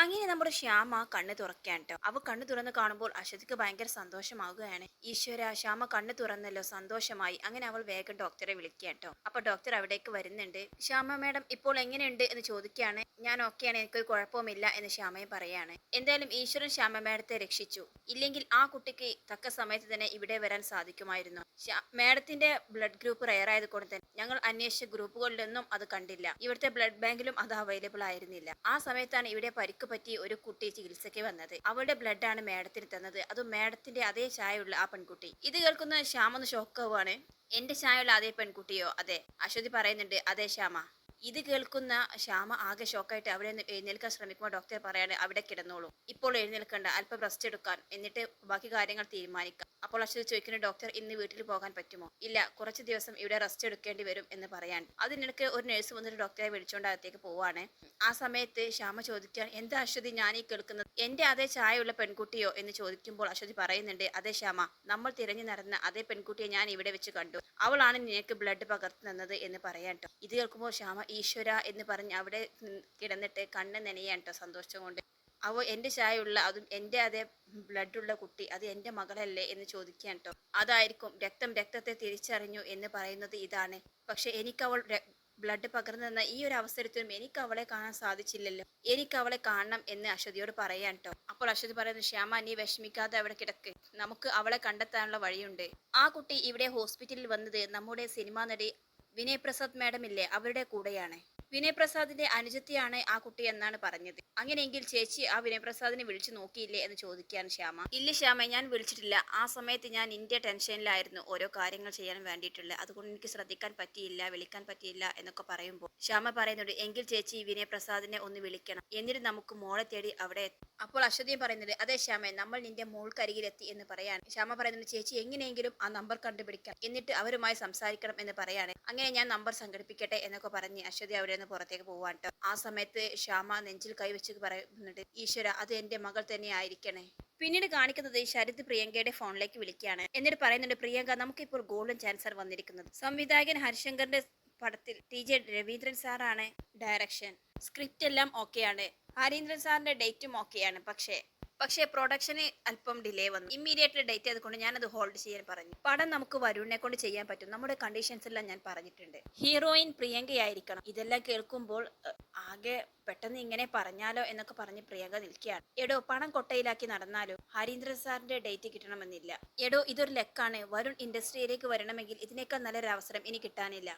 അങ്ങനെ നമ്മുടെ ശ്യാമ കണ്ണ് തുറക്കാൻ ട്ടോ. അവ കണ്ണ് തുറന്ന് കാണുമ്പോൾ അശ്വതിക്ക് ഭയങ്കര സന്തോഷമാവുകയാണ്. ഈശ്വര, ശ്യാമ കണ്ണ് തുറന്നല്ലോ, സന്തോഷമായി. അങ്ങനെ അവൾ വേഗം ഡോക്ടറെ വിളിക്കാൻ ട്ടോ. അപ്പൊ ഡോക്ടർ അവിടേക്ക് വരുന്നുണ്ട്. ശ്യാമ മാഡം ഇപ്പോൾ എങ്ങനെയുണ്ട് എന്ന് ചോദിക്കുകയാണ്. ഞാൻ ഓക്കെയാണ്, എനിക്കൊരു കുഴപ്പവുമില്ല എന്ന് ശ്യാമയും പറയാണ്. എന്തായാലും ഈശ്വരൻ ശ്യാമ മാഡത്തെ രക്ഷിച്ചു. ഇല്ലെങ്കിൽ ആ കുട്ടിക്ക് തക്ക സമയത്ത് തന്നെ ഇവിടെ വരാൻ സാധിക്കുമായിരുന്നു. മാഡത്തിന്റെ ബ്ലഡ് ഗ്രൂപ്പ് റയർ ആയതുകൊണ്ട് തന്നെ ഞങ്ങൾ അന്വേഷിച്ച ഗ്രൂപ്പുകളിലൊന്നും അത് കണ്ടില്ല. ഇവിടുത്തെ ബ്ലഡ് ബാങ്കിലും അത് അവൈലബിൾ ആയിരുന്നില്ല. ആ സമയത്താണ് ഇവിടെ പരിക്ക് പറ്റി ഒരു കുട്ടി ചികിത്സയ്ക്ക് വന്നത്. അവളുടെ ബ്ലഡ് ആണ് മാഡത്തിന് തന്നത്. അതും മാഡത്തിന്റെ അതേ ചായയുള്ള ആ പെൺകുട്ടി. ഇത് കേൾക്കുന്ന ശ്യാമ ഒന്ന് ഷോക്കാവാണ്. എന്റെ ചായയുള്ള അതേ പെൺകുട്ടിയോ? അതെ. അശ്വതി പറയുന്നുണ്ട്, അതെ ശ്യാമ. ഇത് കേൾക്കുന്ന ശ്യാമ ആകെ ഷോക്കായിട്ട് അവിടെ നിന്ന് എഴുന്നേൽക്കാൻ ശ്രമിക്കുമ്പോൾ ഡോക്ടർ പറയാണ്, അവിടെ കിടന്നോളൂ, ഇപ്പോൾ എഴുന്നേൽക്കണ്ട, അല്പം റെസ്റ്റ് എടുക്കാൻ, എന്നിട്ട് ബാക്കി കാര്യങ്ങൾ തീരുമാനിക്കാം. അപ്പോൾ അശ്വതി ചോദിക്കുന്നു, ഡോക്ടർ ഇന്ന് വീട്ടിൽ പോകാൻ പറ്റുമോ? ഇല്ല, കുറച്ച് ദിവസം ഇവിടെ റെസ്റ്റ് എടുക്കേണ്ടി വരും എന്ന് പറയാൻ. അതിനിടയ്ക്ക് ഒരു നഴ്സ് വന്നിട്ട് ഡോക്ടറെ വിളിച്ചുകൊണ്ട് അകത്തേക്ക് പോവാണ്. ആ സമയത്ത് ശ്യാമ ചോദിക്കാൻ, എന്താ അശ്വതി ഞാൻ ഈ കേൾക്കുന്നത്? എന്റെ അതേ ചായയുള്ള പെൺകുട്ടിയോ എന്ന് ചോദിക്കുമ്പോൾ അശ്വതി പറയുന്നുണ്ട്, അതെ ശ്യാമ, നമ്മൾ തിരഞ്ഞു നടന്ന അതേ പെൺകുട്ടിയെ ഞാൻ ഇവിടെ വെച്ച് കണ്ടു. അവളാണ് നിനക്ക് ബ്ലഡ് പകർന്നു തന്നത് എന്ന് പറയാൻ ട്ടോ. ഇത് കേൾക്കുമ്പോൾ ശ്യാമ ഈശ്വര എന്ന് പറഞ്ഞ് അവിടെ കിടന്നിട്ട് കണ്ണ് നനയാൻ ട്ടോ സന്തോഷം കൊണ്ട്. അവ എന്റെ ചായയുള്ള അതും എന്റെ അതേ ബ്ലഡുള്ള കുട്ടി, അത് എന്റെ മകളല്ലേ എന്ന് ചോദിക്കാൻ ട്ടോ. അതായിരിക്കും, രക്തത്തെ തിരിച്ചറിഞ്ഞു എന്ന് പറയുന്നത് ഇതാണ്. പക്ഷെ എനിക്ക് അവൾ ബ്ലഡ് പകർന്നു തന്ന ഈ ഒരു അവസരത്തിലും എനിക്ക് അവളെ കാണാൻ സാധിച്ചില്ലല്ലോ. എനിക്ക് അവളെ കാണണം എന്ന് അശ്വതിയോട് പറയാൻ ട്ടോ. അപ്പോൾ അശ്വതി പറയുന്നു, ശ്യാമ നീ വിഷമിക്കാതെ അവിടെ കിടക്ക്, നമുക്ക് അവളെ കണ്ടെത്താനുള്ള വഴിയുണ്ട്. ആ കുട്ടി ഇവിടെ ഹോസ്പിറ്റലിൽ വന്നത് നമ്മുടെ സിനിമാ നടി വിനയ് പ്രസാദ് മാഡം ഇല്ലേ, അവരുടെ കൂടെയാണ്. വിനയ് പ്രസാദിന്റെ അനുജത്തിയാണ് ആ കുട്ടി എന്നാണ് പറഞ്ഞത്. അങ്ങനെയെങ്കിൽ ചേച്ചി ആ വിനയ് പ്രസാദിനെ വിളിച്ചു നോക്കിയില്ലേ എന്ന് ചോദിക്കുകയാണ് ശ്യാമ. ഇല്ല ശ്യാമ, ഞാൻ വിളിച്ചിട്ടില്ല. ആ സമയത്ത് ഞാൻ ഇന്ത്യ ടെൻഷനിലായിരുന്നു, ഓരോ കാര്യങ്ങൾ ചെയ്യാൻ വേണ്ടിയിട്ടുള്ള, അതുകൊണ്ട് എനിക്ക് ശ്രദ്ധിക്കാൻ പറ്റിയില്ല, വിളിക്കാൻ പറ്റിയില്ല എന്നൊക്കെ പറയുമ്പോൾ ശ്യാമ പറയുന്നുണ്ട്, എങ്കിൽ ചേച്ചി വിനയ് പ്രസാദിനെ ഒന്ന് വിളിക്കണം, എന്നിട്ട് നമുക്ക് മോളെ തേടി അവിടെ. അപ്പോൾ അശ്വതിയും പറയുന്നുണ്ട്, അതെ ശ്യാമ, നമ്മൾ നിന്റെ മോൾക്കരികിലെത്തി എന്ന് പറയാണ്. ശ്യാമ പറയുന്നുണ്ട്, ചേച്ചി എങ്ങനെയെങ്കിലും ആ നമ്പർ കണ്ടുപിടിക്കണം, എന്നിട്ട് അവരുമായി സംസാരിക്കണം എന്ന് പറയാണ്. അങ്ങനെ ഞാൻ നമ്പർ സംഘടിപ്പിക്കട്ടെ എന്നൊക്കെ പറഞ്ഞ് അശ്വതി അവിടെ നിന്ന് പുറത്തേക്ക് പോവാൻ ട്ടോ. ആ സമയത്ത് ശ്യാമ നെഞ്ചിൽ കൈവച്ച് പറയുന്നുണ്ട്, ഈശ്വര, അത് എന്റെ മകൾ തന്നെ ആയിരിക്കണേ. പിന്നീട് കാണിക്കുന്നത് ശരത് പ്രിയങ്കയുടെ ഫോണിലേക്ക് വിളിക്കുകയാണ്. എന്നിട്ട് പറയുന്നുണ്ട്, പ്രിയങ്ക, നമുക്കിപ്പോൾ ഗോൾഡൻ ചാൻസർ വന്നിരിക്കുന്നത്. സംവിധായകൻ ഹരിശങ്കറിന്റെ പടത്തിൽ TJ രവീന്ദ്രൻ സാറാണ് ഡയറക്ഷൻ. സ്ക്രിപ്റ്റ് എല്ലാം ഓക്കെയാണ്. ഹരീന്ദ്രൻ സാറിന്റെ ഡേറ്റും ഓക്കെയാണ്. പക്ഷേ പ്രൊഡക്ഷന് അല്പം ഡിലേ വന്നു. ഇമ്മീഡിയറ്റ് ഡേറ്റ് ആയതുകൊണ്ട് ഞാനത് ഹോൾഡ് ചെയ്യാൻ പറഞ്ഞു. പടം നമുക്ക് വരുണിനെ കൊണ്ട് ചെയ്യാൻ പറ്റും. നമ്മുടെ കണ്ടീഷൻസ് എല്ലാം ഞാൻ പറഞ്ഞിട്ടുണ്ട്. ഹീറോയിൻ പ്രിയങ്കയായിരിക്കണം. ഇതെല്ലാം കേൾക്കുമ്പോൾ ആകെ പെട്ടെന്ന് ഇങ്ങനെ പറഞ്ഞാലോ എന്നൊക്കെ പറഞ്ഞ് പ്രിയങ്ക നിൽക്കുകയാണ്. എടോ, പണം കൊട്ടയിലാക്കി നടന്നാലോ ഹരീന്ദ്രൻ സാറിന്റെ ഡേറ്റ് കിട്ടണമെന്നില്ല. എടോ, ഇതൊരു ലെക്കാണ്. വരുൺ ഇൻഡസ്ട്രിയിലേക്ക് വരണമെങ്കിൽ ഇതിനേക്കാൾ നല്ലൊരു അവസരം ഇനി കിട്ടാനില്ല.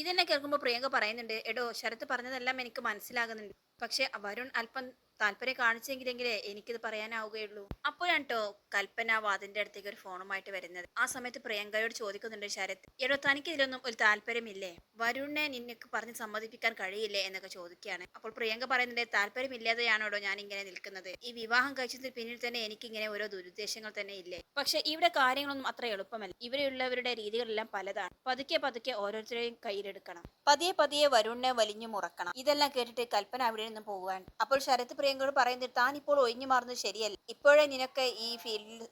ഇതെന്നെ കേൾക്കുമ്പോൾ പ്രിയങ്ക പറയുന്നുണ്ട്, എടോ, ശരത്ത് പറഞ്ഞതെല്ലാം എനിക്ക് മനസ്സിലാകുന്നുണ്ട്. പക്ഷെ വരുൺ അല്പം താല്പര്യം കാണിച്ചെങ്കിലെങ്കിലേ എനിക്കിത് പറയാനാവുകയുള്ളൂ. അപ്പോഴാണ് ട്ടോ കൽപ്പന വാതിന്റെ അടുത്തേക്ക് ഒരു ഫോണുമായിട്ട് വരുന്നത്. ആ സമയത്ത് പ്രിയങ്കയോട് ചോദിക്കുന്നുണ്ട് ശരത്, എടോ, തനിക്ക് ഇതിലൊന്നും ഒരു താല്പര്യമില്ലേ? വരുണിനെ നിനക്ക് പറഞ്ഞ് സമ്മതിപ്പിക്കാൻ കഴിയില്ലേ എന്നൊക്കെ ചോദിക്കുകയാണ്. അപ്പോൾ പ്രിയങ്ക പറയുന്നുണ്ട്, താല്പര്യമില്ലാതെയാണോടോ ഞാൻ ഇങ്ങനെ നിൽക്കുന്നത്? ഈ വിവാഹം കഴിച്ചതിന് പിന്നിൽ തന്നെ എനിക്കിങ്ങനെ ഓരോ ദുരുദ്ദേശങ്ങൾ തന്നെ ഇല്ലേ? പക്ഷെ ഇവിടെ കാര്യങ്ങളൊന്നും അത്ര എളുപ്പമല്ല. ഇവിടെയുള്ളവരുടെ രീതികളെല്ലാം പലതാണ്. പതുക്കെ പതുക്കെ ഓരോരുത്തരെയും കയ്യിലെടുക്കണം. പതിയെ പതിയെ വരുണിനെ വലിഞ്ഞു മുറക്കണം. ഇതെല്ലാം കേട്ടിട്ട് കൽപ്പന അവിടെ നിന്ന് പോവാൻ. അപ്പോൾ ശരത് പ്രിയങ്കയോട് പറയുന്നത്, താൻ ഇപ്പോൾ ഒഴിഞ്ഞു മാറുന്നത് ശരിയല്ല. ഇപ്പോഴേ നിനക്ക് ഈ ഫീൽഡിൽ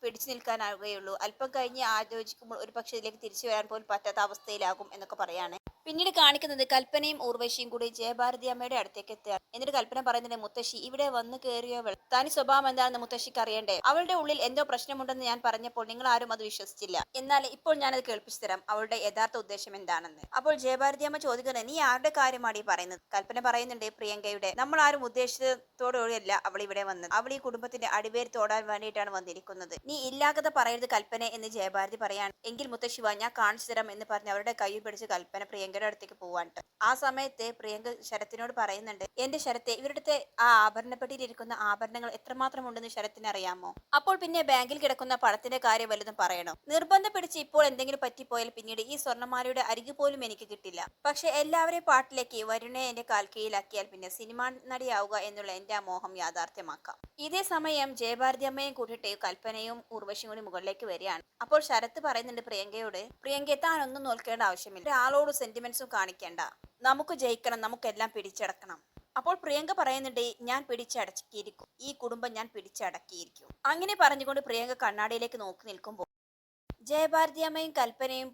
പിടിച്ചു നിൽക്കാനാവുകയുള്ളൂ. അല്പം കഴിഞ്ഞ് ആലോചിക്കുമ്പോൾ ഒരു പക്ഷേ ഇതിലേക്ക് തിരിച്ചു വരാൻ പോലും പറ്റാത്ത അവസ്ഥയിലാകും എന്നൊക്കെ പറയാണ്. പിന്നീട് കാണിക്കുന്നത് കൽപ്പനയും ഊർവശിയും കൂടി ജയഭാരതി അമ്മയുടെ അടുത്തേക്ക് എത്തുകയാണ്. എന്നിട്ട് കൽപ്പന പറയുന്നുണ്ട്, മുത്തശ്ശി, ഇവിടെ വന്ന് കയറിയവൾ തനി സ്വഭാവം എന്താണെന്ന് മുത്തശ്ശിക്ക് അറിയണ്ടേ? അവളുടെ ഉള്ളിൽ എന്തോ പ്രശ്നമുണ്ടെന്ന് ഞാൻ പറഞ്ഞപ്പോൾ നിങ്ങൾ ആരും അത് വിശ്വസിച്ചില്ല. എന്നാൽ ഇപ്പോൾ ഞാനത് കേൾപ്പിച്ചു തരാം, അവളുടെ യഥാർത്ഥ ഉദ്ദേശം എന്താണെന്ന്. അപ്പോൾ ജയഭാരതി അമ്മ ചോദിക്കുന്നത്, നീ ആരുടെ കാര്യമാണ് ഈ പറയുന്നത്? കൽപ്പന പറയുന്നുണ്ട്, പ്രിയങ്കയുടെ. നമ്മൾ ആരും ഉദ്ദേശത്തോടെയല്ല അവൾ ഇവിടെ വന്നത്. അവൾ ഈ കുടുംബത്തിന്റെ അടിവേര് തോടാൻ വേണ്ടിയിട്ടാണ് വന്നിരിക്കുന്നത്. നീ ഇല്ലാകത പറയരുത് കൽപ്പന എന്ന് ജയഭാരതി പറയാണ്. എങ്കിൽ മുത്തശ്ശി വാ, ഞാൻ കാണിച്ചു തരാം എന്ന് പറഞ്ഞ് അവരുടെ കയ്യിൽ പിടിച്ച് കൽപ്പന പ്രിയങ്കയുടെ അടുത്തേക്ക് പോവാണ്ട്. ആ സമയത്ത് പ്രിയങ്ക ശരത്തിനോട് പറയുന്നുണ്ട്, എന്റെ ശരത്തെ, ഇവരുടെ ആ ആഭരണപ്പെട്ടിയിലിരിക്കുന്ന ആഭരണങ്ങൾ എത്രമാത്രം ഉണ്ടെന്ന് ശരത്തിന് അറിയാമോ? അപ്പോൾ പിന്നെ ബാങ്കിൽ കിടക്കുന്ന പണത്തിന്റെ കാര്യം വലുതും പറയണോ? നിർബന്ധം പിടിച്ച് ഇപ്പോൾ എന്തെങ്കിലും പറ്റിപ്പോയാൽ പിന്നീട് ഈ സ്വർണ്ണമാലയുടെ അരികു പോലും എനിക്ക് കിട്ടില്ല. പക്ഷെ എല്ലാവരെയും പാട്ടിലേക്ക് വരുണെ എന്റെ കാൽ കീഴിലാക്കിയാൽ പിന്നെ സിനിമാ നടിയാവുക എന്നുള്ള എന്റെ ആ മോഹം യാഥാർത്ഥ്യമാക്കാം. ഇതേ സമയം ജയഭാരതി അമ്മയും കൂട്ടിയിട്ട് കൽപ്പനയും ഉർവശിയും കൂടി മുകളിലേക്ക് വരികയാണ്. അപ്പോൾ ശരത്ത് പറയുന്നുണ്ട് പ്രിയങ്കയോട്, പ്രിയങ്ക, താൻ ഒന്നും നോക്കേണ്ട ആവശ്യമില്ല. ഒരാളോട് സെന്റിമെന്റ്സും കാണിക്കേണ്ട. നമുക്ക് ജയിക്കണം, നമുക്കെല്ലാം പിടിച്ചടക്കണം. അപ്പോൾ പ്രിയങ്ക പറയുന്നുണ്ട്, ഞാൻ പിടിച്ചടക്കിയിരിക്കും, ഈ കുടുംബം ഞാൻ പിടിച്ചടക്കിയിരിക്കും. അങ്ങനെ പറഞ്ഞുകൊണ്ട് പ്രിയങ്ക കണ്ണാടിയിലേക്ക് നോക്കി നിൽക്കുമ്പോൾ ജയഭാരതി അമ്മയും കൽപ്പനയും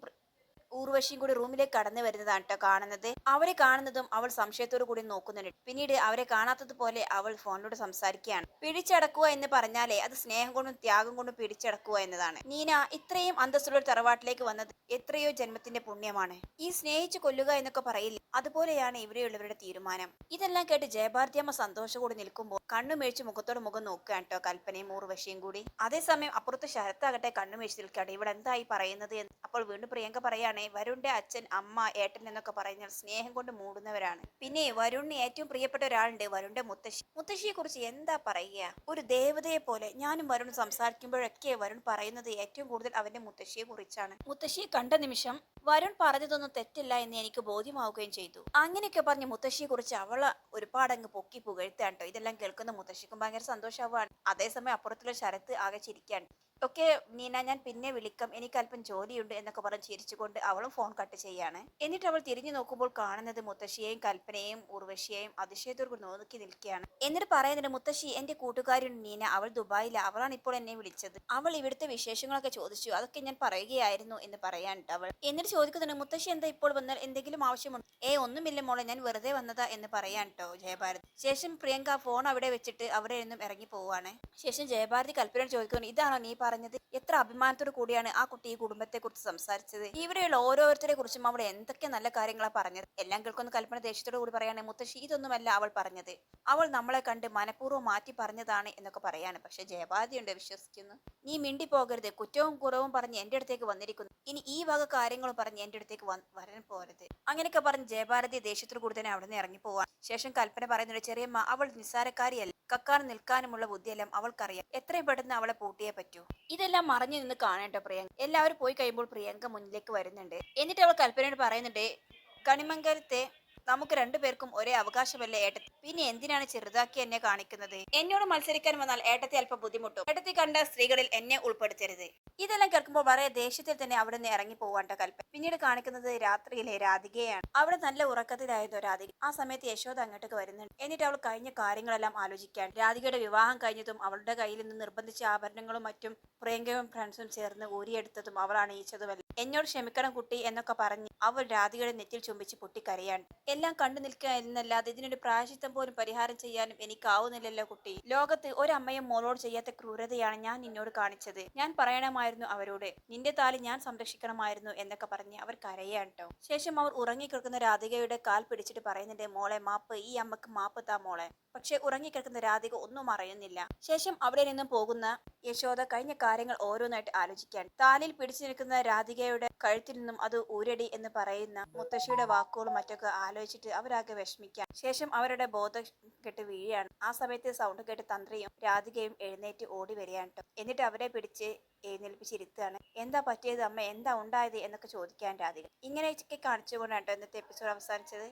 ഊർവശിയും കൂടി റൂമിലേക്ക് കടന്നു വരുന്നതാണ് കേട്ടോ കാണുന്നത്. അവരെ കാണുന്നതും അവൾ സംശയത്തോടു കൂടി നോക്കുന്നുണ്ട്. പിന്നീട് അവരെ കാണാത്തതുപോലെ അവൾ ഫോണിലൂടെ സംസാരിക്കുകയാണ്. പിടിച്ചടക്കുക എന്ന് പറഞ്ഞാലേ അത് സ്നേഹം കൊണ്ടും ത്യാഗം കൊണ്ടും പിടിച്ചടക്കുക എന്നതാണ്. നീന ഇത്രയും അന്തസ്സുള്ള ഒരു തറവാട്ടിലേക്ക് വന്നത് എത്രയോ ജന്മത്തിന്റെ പുണ്യമാണ്. ഈ സ്നേഹിച്ചു കൊല്ലുക എന്നൊക്കെ പറയില്ല, അതുപോലെയാണ് ഇവിടെയുള്ളവരുടെ തീരുമാനം. ഇതെല്ലാം കേട്ട് ജയഭാരതിയമ്മ സന്തോഷത്തോടെ നിൽക്കുമ്പോൾ കണ്ണുമേഴിച്ച് മുഖത്തോട് മുഖം നോക്കുകയാണ് കേട്ടോ കൽപ്പനയും ഊർവശിയും കൂടി. അതേസമയം അപ്പുറത്ത് ശരത്താകട്ടെ കണ്ണുമേഴിച്ച് നിൽക്കുകയാണ്. ഇവിടെ എന്തായി പറയുന്നത് എന്ന്. അപ്പോൾ വീണ്ടും പ്രിയങ്ക പറയാണേ, വരുണിന്റെ അച്ഛൻ അമ്മ ഏട്ടൻ എന്നൊക്കെ പറയുന്നത് സ്നേഹം കൊണ്ട് മൂടുന്നവരാണ്. പിന്നെ വരുണിന് ഏറ്റവും പ്രിയപ്പെട്ട ഒരാളുണ്ട്, വരുണിന്റെ മുത്തശ്ശി. മുത്തശ്ശിയെ കുറിച്ച് എന്താ പറയുക, ഒരു ദേവതയെ പോലെ. ഞാനും വരുൺ സംസാരിക്കുമ്പോഴൊക്കെ വരുൺ പറയുന്നത് ഏറ്റവും കൂടുതൽ അവന്റെ മുത്തശ്ശിയെ കുറിച്ചാണ്. മുത്തശ്ശിയെ കണ്ട നിമിഷം വരുൺ പറഞ്ഞതൊന്നും തെറ്റില്ല എന്ന് എനിക്ക് ബോധ്യമാവുകയും ചെയ്തു. അങ്ങനെയൊക്കെ പറഞ്ഞ് മുത്തശ്ശിയെ കുറിച്ച് അവള് ഒരുപാടങ്ങ് പൊക്കി പുകഴ്ത്താൻ കേട്ടോ. ഇതെല്ലാം കേൾക്കുന്ന മുത്തശ്ശിക്കും ഭയങ്കര സന്തോഷമാവാണ്. അതേസമയം അപ്പുറത്തുള്ള ശരത്ത് ആകെ ചിരിക്കാൻ. ഓക്കെ നീന, ഞാൻ പിന്നെ വിളിക്കാം, എനിക്ക് അല്പം ജോലിയുണ്ട് എന്നൊക്കെ പറഞ്ഞ് ചിരിച്ചുകൊണ്ട് അവളും ഫോൺ കട്ട് ചെയ്യാണ്. എന്നിട്ട് അവൾ തിരിഞ്ഞു നോക്കുമ്പോൾ കാണുന്നത് മുത്തശ്ശിയെയും കൽപ്പനയെയും ഉർവശിയെയും അതിശയത്തോട് നോക്കി നിൽക്കുകയാണ്. എന്നിട്ട് പറയുന്നുണ്ട്, മുത്തശ്ശി എന്റെ കൂട്ടുകാരിയുണ്ട് നീന, അവൾ ദുബായില, അവളാണ് ഇപ്പോൾ എന്നെ വിളിച്ചത്. അവൾ ഇവിടുത്തെ വിശേഷങ്ങളൊക്കെ ചോദിച്ചു, അതൊക്കെ ഞാൻ പറയുകയായിരുന്നു എന്ന് പറയാനുണ്ട് അവൾ. എന്നിട്ട് ചോദിക്കുന്നുണ്ട്, മുത്തശ്ശി എന്താ ഇപ്പോൾ വന്നാൽ, എന്തെങ്കിലും ആവശ്യമുണ്ട്? ഒന്നുമില്ല മോളെ, ഞാൻ വെറുതെ വന്നതാ എന്ന് പറയാൻ കേട്ടോ ജയഭാരതി. ശേഷം പ്രിയങ്ക ഫോൺ അവിടെ വെച്ചിട്ട് അവിടെ നിന്നും ഇറങ്ങി പോവാണ്. ശേഷം ജയഭാരതി കൽപ്പന ചോദിക്കുന്നു, ഇതാണോ നീ പറഞ്ഞത്? എത്ര അഭിമാനത്തോടു കൂടിയാണ് ആ കുട്ടി ഈ കുടുംബത്തെ കുറിച്ച് സംസാരിച്ചത്. ഇവിടെയുള്ള ഓരോരുത്തരെ കുറിച്ചും അവൾ എന്തൊക്കെ നല്ല കാര്യങ്ങളാണ് പറഞ്ഞത്. എല്ലാം കേൾക്കുന്ന കൽപ്പന ദേഷ്യത്തോടു കൂടി പറയാണ്, മുത്തശ്ശി ഇതൊന്നുമല്ല അവൾ പറഞ്ഞത്, അവൾ നമ്മളെ കണ്ട് മനഃപൂർവ്വം മാറ്റി പറഞ്ഞതാണ് എന്നൊക്കെ പറയാണ്. പക്ഷെ ജയഭാരതി ഉണ്ട് വിശ്വസിക്കുന്നു. നീ മിണ്ടി പോകരുത്, കുറ്റവും കുറവും പറഞ്ഞ് എന്റെ അടുത്തേക്ക് വന്നിരിക്കുന്നു, ഇനി ഈ വക കാര്യങ്ങളും പറഞ്ഞ് എന്റെ അടുത്തേക്ക് വരാൻ പോരുത്. അങ്ങനെയൊക്കെ പറഞ്ഞ് ജയഭാരതി ദേഷ്യത്തോടു കൂടി തന്നെ അവിടെ നിന്ന് ഇറങ്ങി പോവാൻ. ശേഷം കൽപ്പന പറയുന്നുണ്ട്, ചെറിയമ്മ അവൾ നിസ്സാരക്കാരിയല്ല, കക്കാനും നിൽക്കാനുമുള്ള ബുദ്ധിയെല്ലാം അവൾക്കറിയാം, എത്രയും പെട്ടെന്ന് അവളെ പൂട്ടിയേ പറ്റൂ. ഇതെല്ലാം മറഞ്ഞു നിന്ന് കാണേണ്ട പ്രിയങ്ക. എല്ലാവരും പോയി കഴിയുമ്പോൾ പ്രിയങ്ക മുന്നിലേക്ക് വരുന്നുണ്ട്. എന്നിട്ട് അവൾ കൽപ്പനയോട് പറയുന്നുണ്ട്, കണിമംഗലത്തെ നമുക്ക് രണ്ടുപേർക്കും ഒരേ അവകാശമല്ലേ ഏട്ടത്തി, പിന്നെ എന്തിനാണ് ചെറുതാക്കി എന്നെ കാണിക്കുന്നത്? എന്നോട് മത്സരിക്കാൻ വന്നാൽ ഏട്ടത്തി അല്പം ബുദ്ധിമുട്ടും, ഏട്ടത്തി കണ്ട സ്ത്രീകളിൽ എന്നെ ഉൾപ്പെടുത്തരുത്. ഇതെല്ലാം കേൾക്കുമ്പോൾ വളരെ ദേഷ്യത്തിൽ തന്നെ അവിടെ നിന്ന് ഇറങ്ങി പോവാണ്ട കൽപ്പന. പിന്നീട് കാണിക്കുന്നത് രാത്രിയിലെ രാധികയാണ്. അവിടെ നല്ല ഉറക്കത്തിലായിരുന്നു രാധിക. ആ സമയത്ത് യശോദ അങ്ങോട്ടേക്ക് വരുന്നുണ്ട്. എന്നിട്ട് അവൾ കഴിഞ്ഞ കാര്യങ്ങളെല്ലാം ആലോചിക്കാൻ. രാധികയുടെ വിവാഹം കഴിഞ്ഞതും അവളുടെ കയ്യിൽ നിന്ന് നിർബന്ധിച്ച ആഭരണങ്ങളും മറ്റും പ്രിയങ്കയും ഫ്രണ്ട്സും ചേർന്ന് ഊരിയെടുത്തതും അവൾ അണിയിച്ചതുമല്ല. എന്നോട് ക്ഷമിക്കണം കുട്ടി എന്നൊക്കെ പറഞ്ഞ് അവൾ രാധികയുടെ നെറ്റിൽ ചുംബിച്ച് പൊട്ടിക്കരയാണ്. എല്ലാം കണ്ടു നിൽക്കുക എന്നല്ലാതെ ഇതിനൊരു പ്രായശ്ചിത്തം പോലും പരിഹാരം ചെയ്യാനും എനിക്കാവുന്നില്ലല്ലോ കുട്ടി. ലോകത്ത് ഒരമ്മയും മോളോട് ചെയ്യാത്ത ക്രൂരതയാണ് ഞാൻ നിന്നോട് കാണിച്ചത്. ഞാൻ പറയണമായിരുന്നു അവരോട്, നിന്റെ താലി ഞാൻ സംരക്ഷിക്കണമായിരുന്നു എന്നൊക്കെ പറഞ്ഞ് അവർ കരയാണ് കേട്ടോ. ശേഷം അവർ ഉറങ്ങിക്കിടക്കുന്ന രാധികയുടെ കാൽ പിടിച്ചിട്ട് പറയുന്നുണ്ട്, മോളെ മാപ്പ്, ഈ അമ്മക്ക് മാപ്പ് താ മോളെ. പക്ഷെ ഉറങ്ങിക്കിടക്കുന്ന രാധിക ഒന്നും അറിയുന്നില്ല. ശേഷം അവിടെ നിന്നും പോകുന്ന യശോദ കഴിഞ്ഞ കാര്യങ്ങൾ ഓരോന്നായിട്ട് ആലോചിക്കാൻ. താലിൽ പിടിച്ചു നിൽക്കുന്ന രാധികയുടെ കഴുത്തിൽ നിന്നും അത് ഊരടി എന്ന് പറയുന്ന മുത്തശ്ശിയുടെ വാക്കുകളും മറ്റൊക്കെ ആലോചിച്ചിട്ട് അവരാകെ വിഷമിക്കാൻ. ശേഷം അവരുടെ ബോധം കെട്ട് വീഴാണ്. ആ സമയത്ത് സൗണ്ട് കേട്ട് തന്ത്രിയും രാധികയും എഴുന്നേറ്റ് ഓടി വരികയാണ് കേട്ടോ. എന്നിട്ട് അവരെ പിടിച്ച് എഴുന്നേൽപ്പിച്ചിരുത്തുകയാണ്. എന്താ പറ്റിയത് അമ്മ, എന്താ ഉണ്ടായത് എന്നൊക്കെ ചോദിക്കാൻ രാധിക. ഇങ്ങനെയൊക്കെ കാണിച്ചുകൊണ്ടാണ് ഇന്നത്തെ എപ്പിസോഡ് അവസാനിച്ചത്.